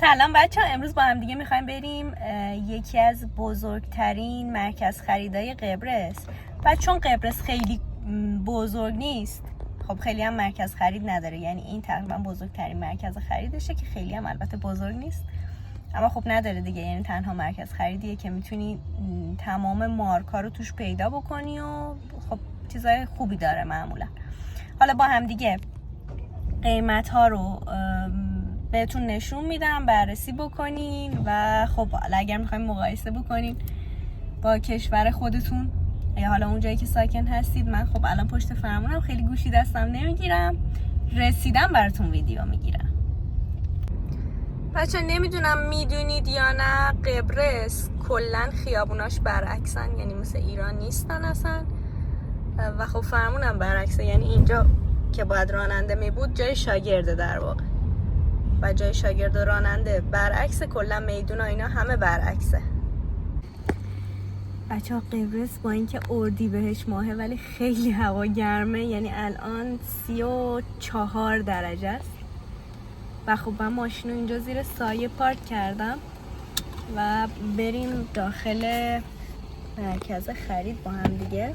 سلام بچه‌ها، امروز با هم دیگه میخوایم بریم یکی از بزرگترین مرکز خریدای قبرس. و چون قبرس خیلی بزرگ نیست، خب خیلی هم مرکز خرید نداره، یعنی این تقریبا بزرگترین مرکز خریدشه که خیلی هم البته بزرگ نیست، اما خب نداره دیگه، یعنی تنها مرکز خریدیه که میتونی تمام مارکا رو توش پیدا بکنی و خب چیزای خوبی داره معمولا. حالا با هم دیگه قیمت ها رو بهتون نشون میدم، بررسی بکنین و خب اگر میخوایم مقایسه بکنین با کشور خودتون یا حالا اون جایی که ساکن هستید. من خب الان پشت فرمونم، خیلی گوشی دستم نمیگیرم، رسیدم براتون ویدیو میگیرم. بچه نمیدونم میدونید یا نه، قبرس کلن خیابوناش برعکسن، یعنی مثل ایران نیستن اصلا. و خب فرمونم برعکسه، یعنی اینجا که باید راننده می بود جای شاگرده در واقع، و جای شاگرد و راننده برعکسه. کلا میدون ها اینا همه برعکسه. بچه ها قبرس با اینکه اردیبهشت ماهه ولی خیلی هوا گرمه، یعنی الان 34 درجه است. و خب من ماشین رو اینجا زیر سایه پارک کردم و بریم داخل مرکز خرید با هم دیگه.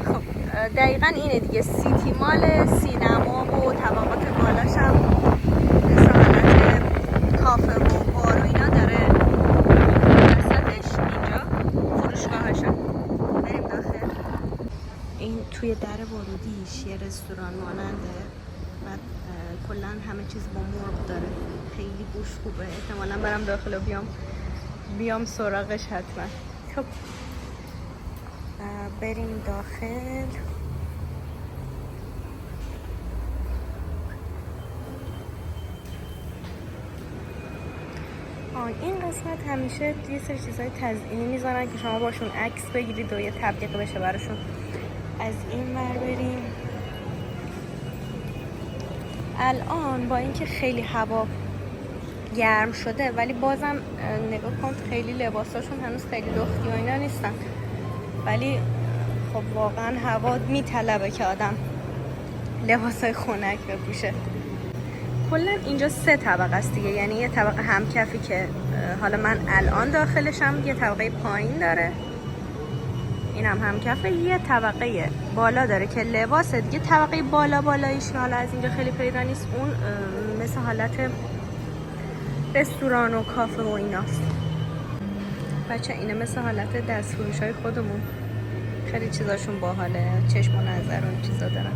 خب دقیقا اینه دیگه، سیتی مال، سینما و طبقات بالاش هم مثل حالت کافه و بار و اینا داره. وسطش اینجا فروشگاهاشم. بریم داخل. این توی در ورودیش یه رستوران ماننده و کلا همه چیز با مرغ داره، خیلی بوش خوبه. احتمالا برم داخل و بیام سراغش حتما. خب بریم داخل. این قسمت همیشه یه سری چیزای تزیینی میذارن که شما باشون عکس بگیرید و یه تبلیغ بشه براشون. از این ور بریم. الان با اینکه خیلی هوا گرم شده ولی بازم نگاه کن خیلی لباساشون هنوز خیلی لختی و اینا نیستن، ولی خب واقعا هوا میطلبه که آدم لباسای خنک بپوشه. کلا اینجا 3 طبقه است دیگه، یعنی یه طبقه همکفی که حالا من الان داخلشم، یه طبقه پایین داره، اینم همکفه، یه طبقه بالا داره که لباسه دیگه. طبقه بالاییش حالا از اینجا خیلی پیدا نیست، اون مثل حالت رستوران و کافه و ایناست. بچه اینه مثل حالت دستفروشای خودمون، خیلی چیزاشون باحاله، چشم و نظر و این چیزا دارن.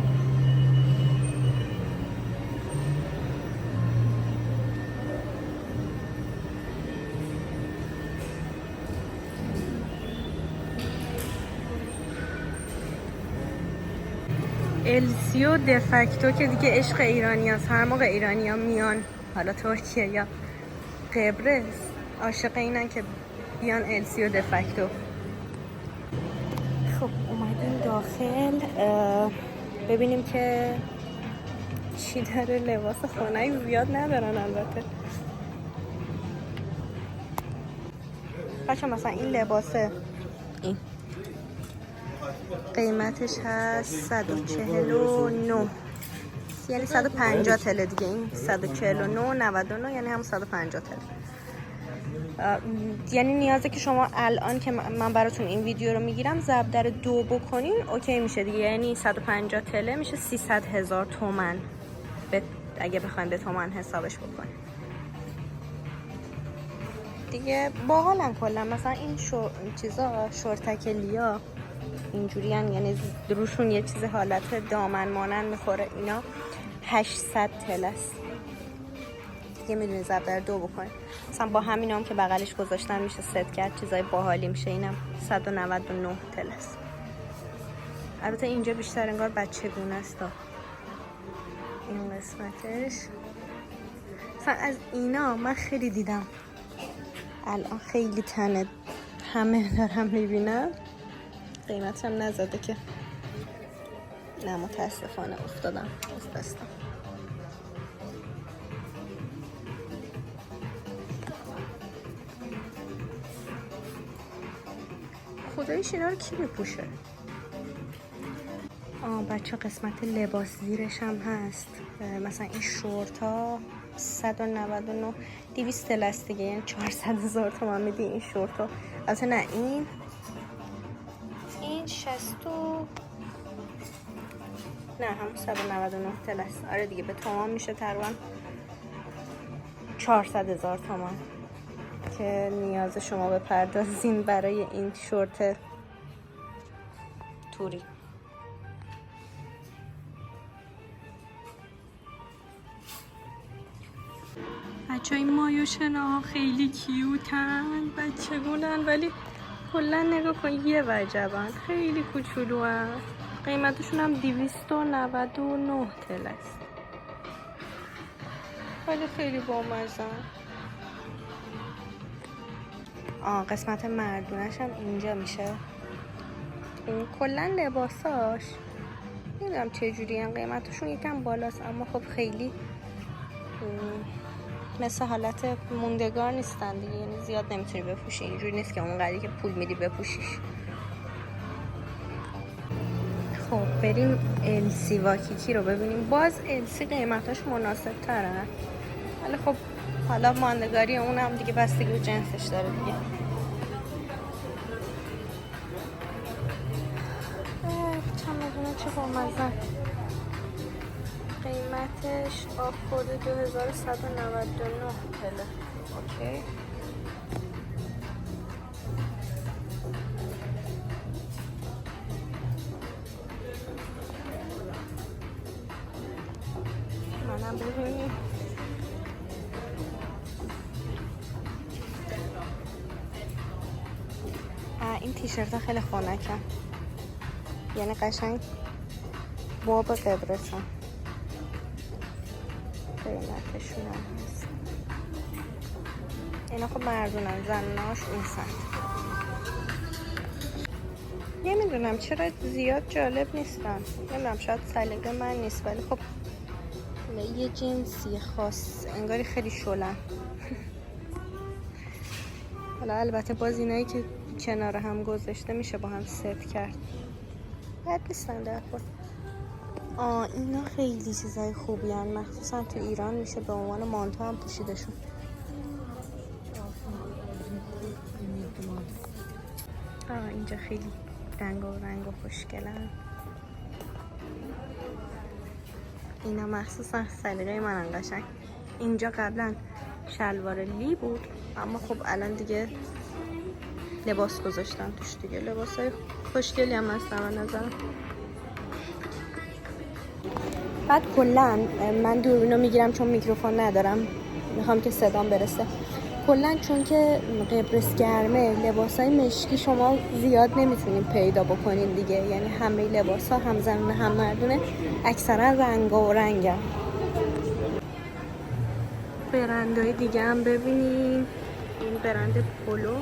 السیو دفکتو که دیگه عشق ایرانی هست. هر موقع ایرانی ها میان حالا ترکیه یا قبرس عاشق اینن که بیان السیو دفکتو. خب اومدیم داخل ببینیم که چی داره. لباس خنک زیاد ندارن البته. بچه مثلا این لباسه، این قیمتش هست 149، یعنی 150 تله دیگه. این 149 99 یعنی همون 150 تله. یعنی نیازه که شما الان که من براتون این ویدیو رو میگیرم ضرب در 2 بکنین اوکی میشه دیگه، یعنی 150 تله میشه 300,000 تومان اگه بخوایم به تومان حسابش بکنیم دیگه. باحالن کلا. مثلا این چیزا شورتک لیا اینجوری هن، یعنی دروشون یه چیز حالت دامن مانند میخوره، اینا 800 تله است دیگه. میدونی ضرب در 2 بکنی. مثلا با همین هم که بغلش گذاشتن میشه ست کرد، چیزای باحالی میشه. اینم 199 تله است. البته اینجا بیشتر انگار بچگونه است این قسمتش. مثلا از اینا من خیلی دیدم، الان خیلی تنه، همه دارم میبینم. قیمتش هم نزده که، نه متاسفانه افتادم از دستم. خدایش اینا رو کی بپوشه؟ بچه قسمت لباس زیرش هم هست. مثلا این شورت ها 199 200 تلس دیگه، یعنی 400,000 تومان میدی این شورتو. البته نه، این 60 نه هم 199 تلس. آره دیگه به تومان میشه تقریبا 400,000 تومان که نیاز شما بپردازین برای این شورت توری. بچه این مایوشنا خیلی کیوتن، بچه گونن، ولی کلا نگاه کن یه وجبن، خیلی کوچولو هن. قیمتشون هم 299 تلس، ولی خیلی بامزن. قسمت مردونش هم اینجا میشه. این کلا لباساش نمیدونم چه جوری ان، قیمتشون یکم بالاست، اما خب خیلی مثل حالت موندگار نیستن دیگه، یعنی زیاد نمیتونی بپوشی. اینجوری نیست که اونقدری که پول میدی بپوشیش. خب بریم السی واکیکی رو ببینیم. باز السی قیمتاش مناسب ترن، ولی خب حالا ماندگاری اونم دیگه بستگی به جنسش داره دیگه. چمدونه چه بامزن. قیمتش آف خورده 2199 تله. اوکی. منم ببینیم. این تیشرت ها خیلی خنکن، یعنی قشنگ باب قبرسن. قیمتشون هم هست. اینا خب مردونن، زناش اون سمت. نمیدونم چرا زیاد جالب نیستن، نمیدونم شاید سلیقه من نیست، ولی خب یه جنسی خاص انگاری خیلی شلن. حالا البته باز اینایی که کنار هم گذاشته میشه با هم ست کرد، بد نیستن در کل. اینا خیلی چیزای خوبی هن، مخصوصا تو ایران میشه به عنوان مانتو هم پوشیدشون. اینجا خیلی رنگ و خوشگلن. اینا مخصوصا سلیقه من قشنگ. اینجا قبلا شلوار لی بود، اما خب الان دیگه لباس گذاشتن توش دیگه. لباسای خوشگلی هم هستن به نظرم. بعد کلا من دوربینو میگیرم چون میکروفون ندارم، میخوام که صدام برسه. کلا چون که قبرس گرمه، لباسای مشکی شما زیاد نمیتونین پیدا بکنین دیگه، یعنی همه لباسا هم زنونه هم مردونه اکثرا رنگن. برندهای دیگه هم ببینین. این برند پولو.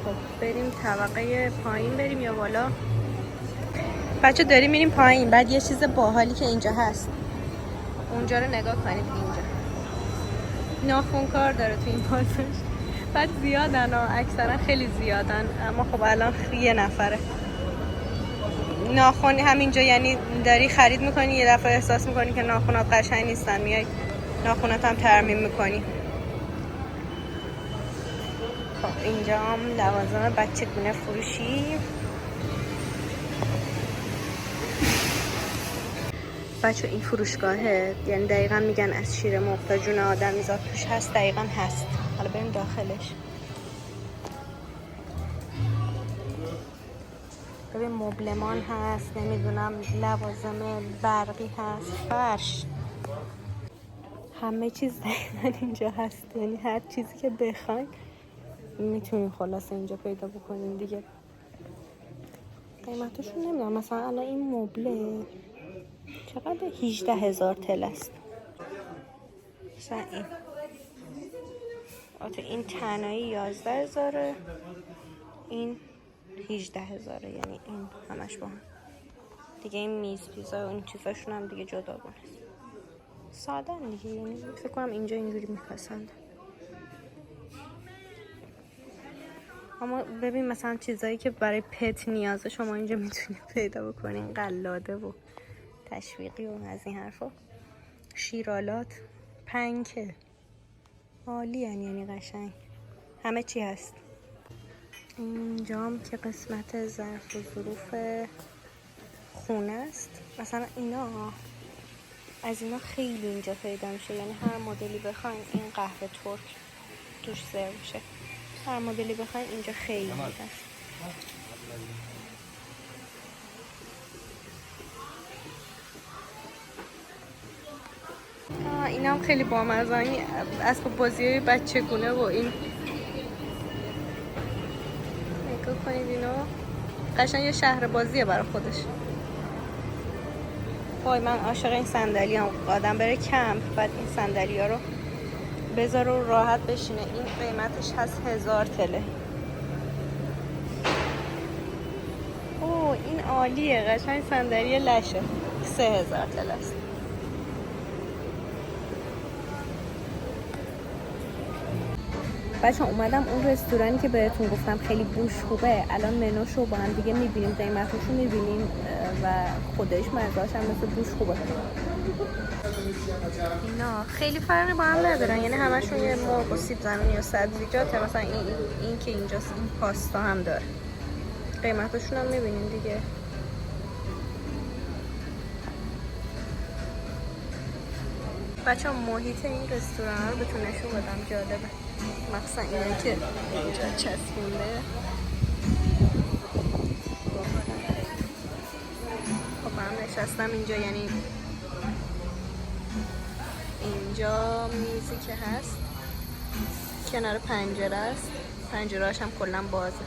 خب بریم طبقه پایین بریم یا بالا؟ بچه داریم میریم پایین. بعد یه چیز باحالی که اینجا هست، اونجا رو نگاه کنید. اینجا ناخن کار داره تو این پاساژ. بعد زیادن ها، اکثرا خیلی زیادن، اما خب الان یه نفره. ناخن همینجا، یعنی داری خرید میکنی یه دفعه احساس میکنی که ناخنات قشنگ نیستن، میای ناخنات هم ترمیم میکنی. خب اینجا هم لوازم بچه گونه فروشی. بچه این فروشگاهه، یعنی دقیقا میگن از شیر مرغ تا جون آدمیزاد توش هست، دقیقا هست. حالا بریم داخلش. ببین مبلمان هست، نمیدونم لوازم برقی هست، فرش، همه چیز دقیقا اینجا هست. یعنی هر چیزی که بخواین میتونین خلاصه اینجا پیدا بکنین دیگه. قیمتشون نمیدونم، مثلا الان این مبله چقدر؟ 18,000 تل است. مثلا این تنهایی 11,000، این 18,000، یعنی این همش با هم دیگه. این میز پیزا و این چیزاشون هم دیگه جداگونه است، ساده دیگه. یعنی فکر کنم اینجا اینجوری میپسند. اما ببین مثلا چیزایی که برای پت نیازه شما اینجا میتونید پیدا بکنین، قلاده و تشویقی و از این حرفا، شیرالات، پنکه، عالی یعنی قشنگ همه چی هست. اینجام که قسمت ظرف و ظروف خونه است. مثلا اینا از اینا خیلی اینجا پیدا میشه، یعنی هر مدلی بخواین این قهوه ترک توش سرو میشه، هر مدلی بخواین اینجا خیلی هست. اینا هم خیلی بامزه، این اسباب بازی بچگونه و این نگاه کنید اینو قشنگ یه شهر بازیه برای خودش. وای من عاشق این صندلی هم، آدم بره کمپ بعد این صندلی ها رو بذاره و راحت بشینه. این قیمتش هست 1000 تله. اوه این عالیه، قشنگ صندلی لشه، 3000 تله است. بچه اومدم اون رستورانی که بهتون گفتم خیلی بوش خوبه، الان منوشو با هم دیگه میبینیم، قیمتشو میبینیم و خودش مزاش هم مثل بوش خوبه. اینا خیلی فرقی با هم ندارن، یعنی همشون یه مرغ و سیب زمینی یا سبزیجاته. مثلا این که اینجاست این پاستا هم داره، قیمتشون هم میبینیم دیگه. بچه محیط این رستوران رو بهتون نشون بدم، جالبه. مخصوصا اینه که اینجا چسبونده. خب من نشستم اینجا، یعنی اینجا میزی که هست کنار پنجره است، پنجره هاش هم کلا بازه.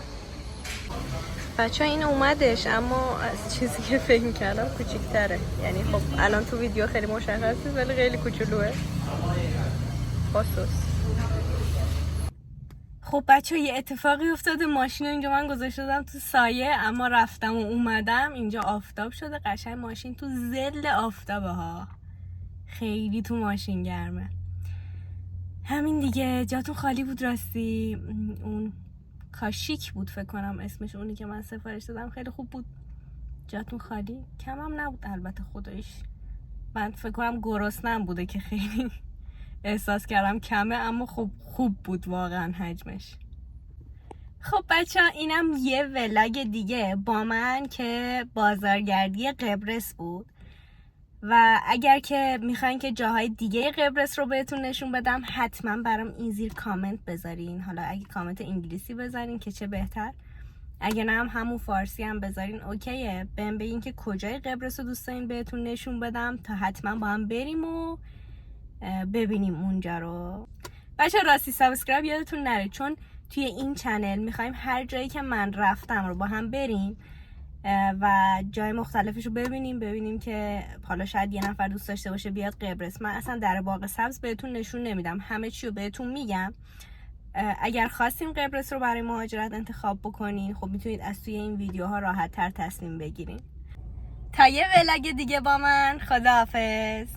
بچه این اومدش اما از چیزی که فکر کردم کوچیک‌تره، یعنی خب الان تو ویدیو خیلی مشخصه ولی خیلی کوچولوه. خاصوس. خب بچه یه اتفاقی افتاده، ماشین اینجا من گذاشته دادم تو سایه، اما رفتم و اومدم اینجا آفتاب شده، قشنگ ماشین تو ظل آفتابه ها، خیلی تو ماشین گرمه. همین دیگه، جاتون خالی بود راستی. اون کاشیک بود فکر کنم اسمش، اونی که من سفارش دادم خیلی خوب بود، جاتون خالی. کم هم نبود البته خداییش، من فکر کنم گرسنه‌ام بوده که خیلی احساس کردم کمه، اما خب خوب بود واقعا حجمش. خب بچه ها اینم یه ولاگ دیگه با من که بازارگردی قبرس بود و اگر که میخواین که جاهای دیگه قبرس رو بهتون نشون بدم حتما برام این زیر کامنت بذارین. حالا اگه کامنت انگلیسی بذارین که چه بهتر، اگه نه هم همون فارسی هم بذارین اوکیه. بهم بگین که کجای قبرس رو دوست دارین بهتون نشون بدم تا حتما با هم بریم و ببینیم اونجا رو. بچه راستی سابسکرایب یادتون نره، چون توی این چنل میخوایم هر جایی که من رفتم رو با هم بریم و جای مختلفش رو ببینیم که حالا شاید یه نفر دوست داشته باشه بیاد قبرس. من اصلا در باغ سبز بهتون نشون نمیدم، همه چی رو بهتون میگم. اگر خواستیم قبرس رو برای مهاجرت انتخاب بکنین خب میتونید از توی این ویدیوها راحت تر تصمیم بگیرین. تا یه ولاگ دیگه با من، خداحافظ.